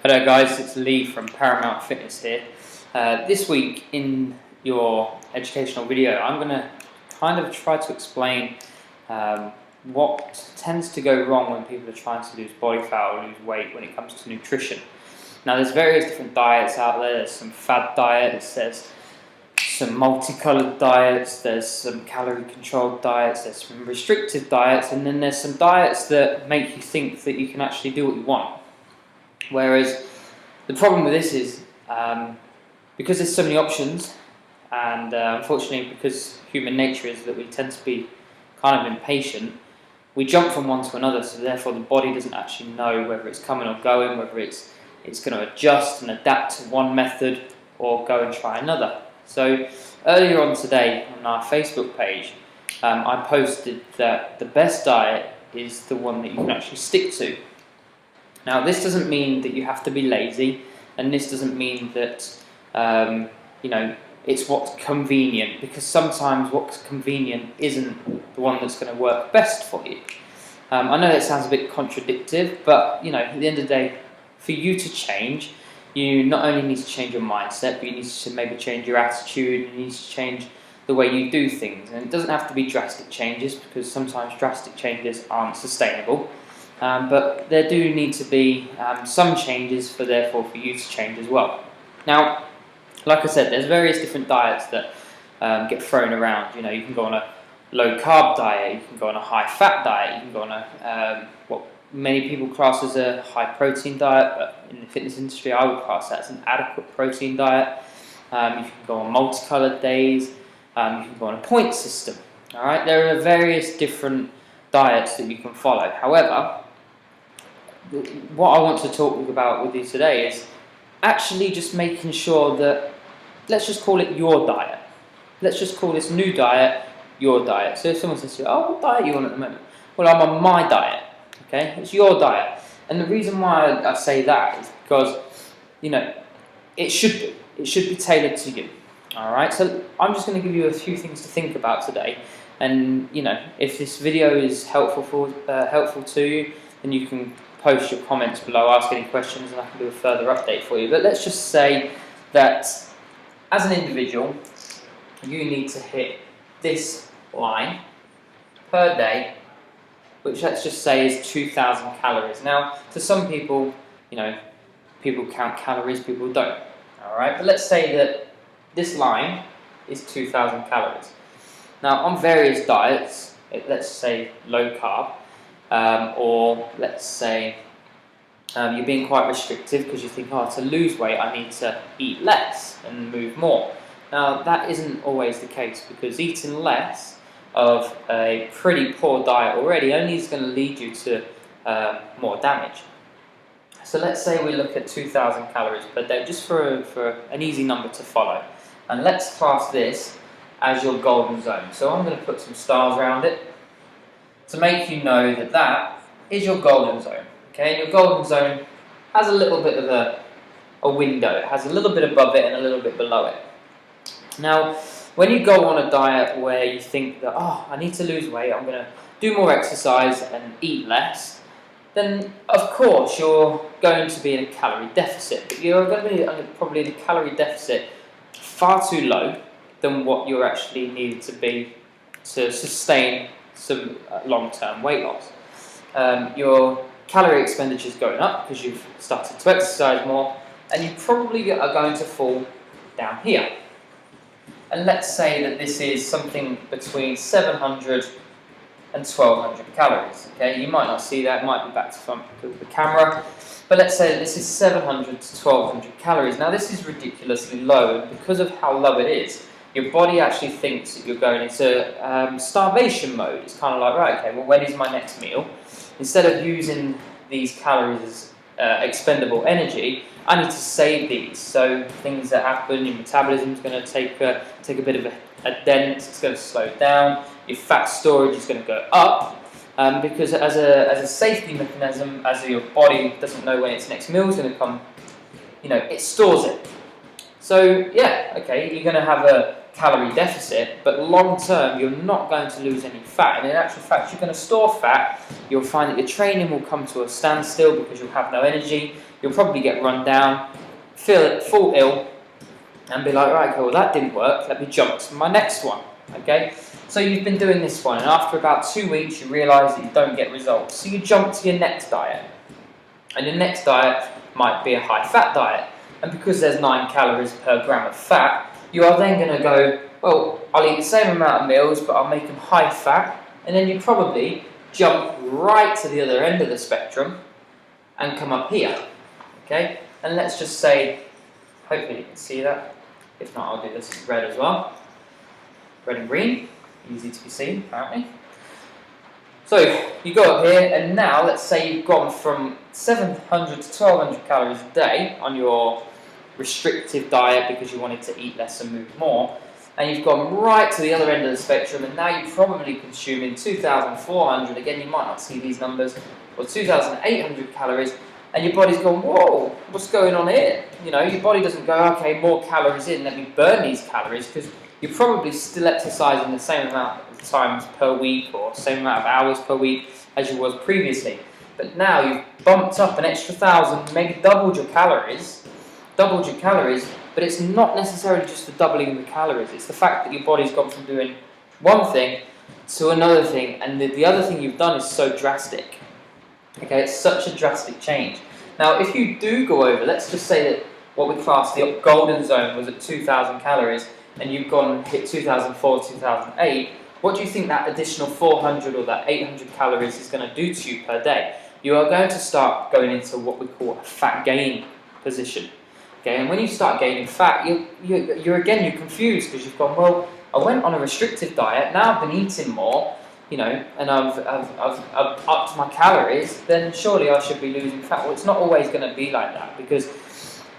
Hello guys, it's Lee from Paramount Fitness here. This week in your educational video I'm going to kind of try to explain what tends to go wrong when people are trying to lose body fat or lose weight when it comes to nutrition. Now there's various different diets out there. There's some fad diets, there's some multicolored diets, there's some calorie controlled diets, there's some restrictive diets, and then there's some diets that make you think that you can actually do what you want. Whereas the problem with this is because there's so many options, and unfortunately because human nature is that we tend to be kind of impatient, we jump from one to another, so therefore the body doesn't actually know whether it's coming or going, whether it's going to adjust and adapt to one method or go and try another. So earlier on today on our Facebook page I posted that the best diet is the one that you can actually stick to. Now this doesn't mean that you have to be lazy, and this doesn't mean that it's what's convenient, because sometimes what's convenient isn't the one that's going to work best for you. I know that sounds a bit contradictory, but at the end of the day, for you to change, you not only need to change your mindset, but you need to maybe change your attitude, you need to change the way you do things. And it doesn't have to be drastic changes, because sometimes drastic changes aren't sustainable. But there do need to be some changes for you to change as well. Now, like I said, there's various different diets that get thrown around. You can go on a low carb diet, you can go on a high fat diet, you can go on a what many people class as a high protein diet, but in the fitness industry I would class that as an adequate protein diet. You can go on multicolored days, you can go on a point system. Alright, there are various different diets that you can follow. However, what I want to talk about with you today is actually just making sure that, let's just call it your diet. Let's just call this new diet your diet. So if someone says to you, oh, what diet are you on at the moment? Well, I'm on my diet. Okay, it's your diet. And the reason why I say that is because, it should be tailored to you. Alright, so I'm just going to give you a few things to think about today. And if this video is helpful to you, then you can post your comments below, ask any questions, and I can do a further update for you. But let's just say that as an individual, you need to hit this line per day, which let's just say is 2,000 calories. Now, to some people, people count calories, people don't. All right, but let's say that this line is 2,000 calories. Now, on various diets, let's say low carb, or let's say you're being quite restrictive because you think, to lose weight I need to eat less and move more. Now that isn't always the case, because eating less of a pretty poor diet already only is going to lead you to more damage. So let's say we look at 2,000 calories per day, just for an easy number to follow, and let's class this as your golden zone. So I'm going to put some stars around it to make you know that that is your golden zone. Okay, and your golden zone has a little bit of a window. It has a little bit above it and a little bit below it. Now, when you go on a diet where you think that, I need to lose weight, I'm going to do more exercise and eat less, then of course you're going to be in a calorie deficit. But you're going to be probably in a calorie deficit far too low than what you're actually needed to be to sustain some long-term weight loss. Your calorie expenditure is going up because you've started to exercise more, and you probably are going to fall down here. And let's say that this is something between 700 and 1,200 calories. Okay, you might not see that, it might be back to front because of the camera, but let's say that this is 700 to 1,200 calories. Now this is ridiculously low, and because of how low it is, your body actually thinks that you're going into starvation mode. It's kind of like, right, okay, well, when is my next meal? Instead of using these calories as expendable energy, I need to save these. So things that happen, your metabolism is going to take a bit of a dent, it's going to slow down, your fat storage is going to go up, because as a safety mechanism, as your body doesn't know when its next meal is going to come, it stores it. So yeah, okay, you're going to have a calorie deficit, but long term you're not going to lose any fat, and in actual fact you're going to store fat. You'll find that your training will come to a standstill because you'll have no energy. You'll probably get run down, fall ill, and be like, right, okay, well that didn't work, let me jump to my next one. Okay, so you've been doing this one, and after about 2 weeks you realise that you don't get results, so you jump to your next diet, and your next diet might be a high fat diet, and because there's 9 calories per gram of fat, you are then going to go, well, I'll eat the same amount of meals, but I'll make them high fat, and then you probably jump right to the other end of the spectrum and come up here, okay? And let's just say, hopefully you can see that. If not, I'll do this in red as well. Red and green, easy to be seen, apparently. So you go up here, and now let's say you've gone from 700 to 1200 calories a day on your restrictive diet because you wanted to eat less and move more, and you've gone right to the other end of the spectrum, and now you're probably consuming 2,400, again you might not see these numbers, or 2,800 calories, and your body's gone, whoa, what's going on here? You know, your body doesn't go, okay, more calories in, let me burn these calories, because you're probably still exercising the same amount of times per week or same amount of hours per week as you was previously. But now you've bumped up an extra 1,000, maybe doubled your calories, but it's not necessarily just the doubling of the calories, it's the fact that your body's gone from doing one thing to another thing, and the other thing you've done is so drastic. Okay, it's such a drastic change. Now, if you do go over, let's just say that what we class the golden zone was at 2,000 calories, and you've gone and hit 2004, 2008, what do you think that additional 400 or that 800 calories is going to do to you per day? You are going to start going into what we call a fat gain position. Okay, and when you start gaining fat, you're confused because you've gone, well, I went on a restrictive diet, now I've been eating more, you know, and I've upped my calories, then surely I should be losing fat. Well, it's not always going to be like that because,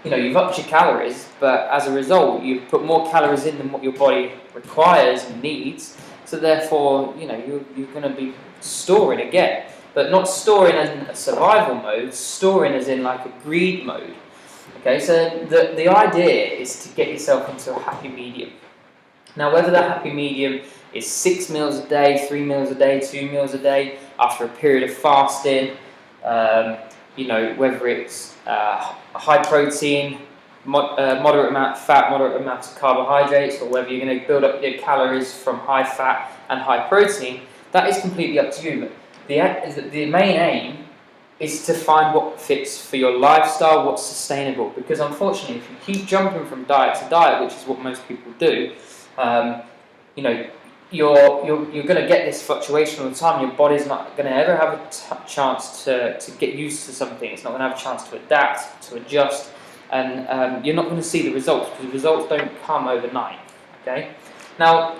you know, you've upped your calories, but as a result, you've put more calories in than what your body requires and needs, so therefore, you know, you're going to be storing again, but not storing as in a survival mode, storing as in like a greed mode. Okay, so the idea is to get yourself into a happy medium. Now, whether that happy medium is 6 meals a day, 3 meals a day, 2 meals a day, after a period of fasting, you know, whether it's high protein, moderate amount of fat, moderate amount of carbohydrates, or whether you're going to build up your calories from high fat and high protein, that is completely up to you. But the main aim is to find what fits for your lifestyle, what's sustainable. Because unfortunately, if you keep jumping from diet to diet, which is what most people do, you know, you're going to get this fluctuation all the time. Your body's not going to ever have a chance to get used to something. It's not going to have a chance to adapt, to adjust, and you're not going to see the results because the results don't come overnight. Okay, now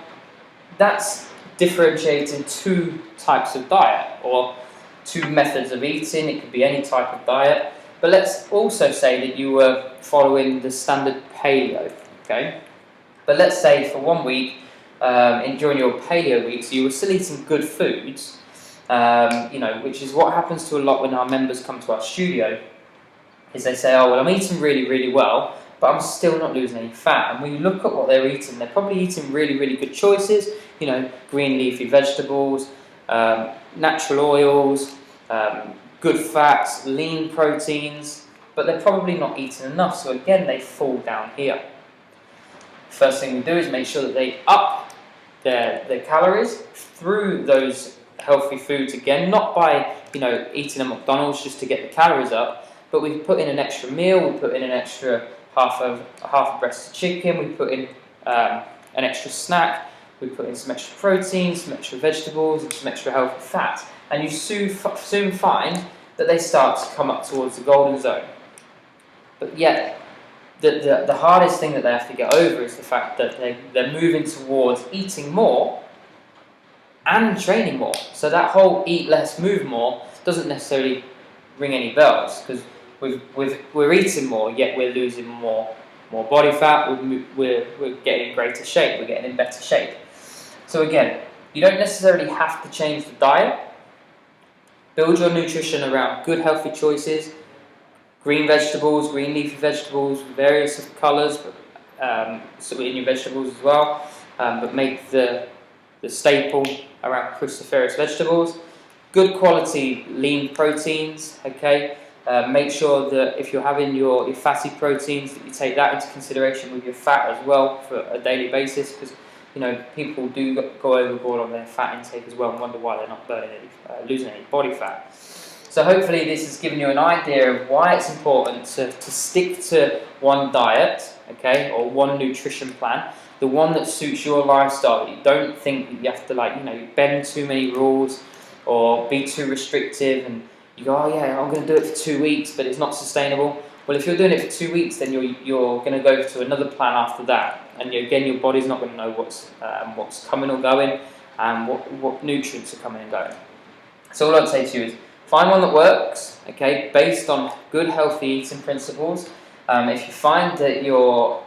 that's differentiating 2 types of diet or 2 methods of eating. It could be any type of diet, but let's also say that you were following the standard paleo. Okay, but let's say for 1 week, during your paleo weeks, you were still eating good foods, you know, which is what happens to a lot when our members come to our studio, is they say, oh, well, I'm eating really, really well, but I'm still not losing any fat. And when you look at what they're eating, they're probably eating really, really good choices, you know, green leafy vegetables, natural oils, good fats, lean proteins, but they're probably not eating enough. So again, they fall down here. First thing we do is make sure that they up their calories through those healthy foods again, not by, you know, eating a McDonald's just to get the calories up, but we put in an extra meal, we put in an extra half a breast of chicken, we put in an extra snack, we put in some extra protein, some extra vegetables, and some extra healthy fat, and you soon find that they start to come up towards the golden zone. But yet, the hardest thing that they have to get over is the fact that they're moving towards eating more and training more. So that whole eat less, move more doesn't necessarily ring any bells, because we're eating more, yet we're losing more body fat, we're getting in greater shape, we're getting in better shape. So again, you don't necessarily have to change the diet. Build your nutrition around good healthy choices, green vegetables, green leafy vegetables, various colours, sort of in your vegetables as well, but make the staple around cruciferous vegetables. Good quality lean proteins, okay? Make sure that if you're having your fatty proteins, that you take that into consideration with your fat as well for a daily basis, because people do go overboard on their fat intake as well and wonder why they're not losing any body fat. So hopefully this has given you an idea of why it's important to stick to one diet, okay, or one nutrition plan, the one that suits your lifestyle. You don't think that you have to bend too many rules or be too restrictive, and you go, oh yeah, I'm going to do it for 2 weeks, but it's not sustainable. Well, if you're doing it for 2 weeks, then you're going to go to another plan after that, and again, your body's not going to know what's coming or going, and what nutrients are coming and going. So all I'd say to you is find one that works, okay, based on good healthy eating principles. If you find that you're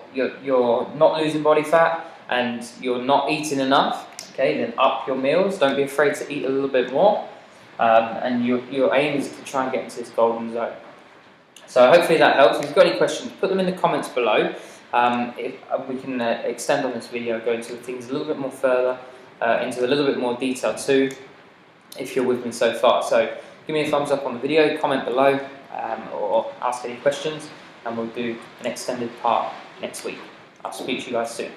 not losing body fat and you're not eating enough, okay, then up your meals. Don't be afraid to eat a little bit more, and your aim is to try and get into this golden zone. So hopefully that helps. If you've got any questions, put them in the comments below. If we can extend on this video, go into things a little bit more further, into a little bit more detail too, if you're with me so far. So give me a thumbs up on the video, comment below, or ask any questions, and we'll do an extended part next week. I'll speak to you guys soon.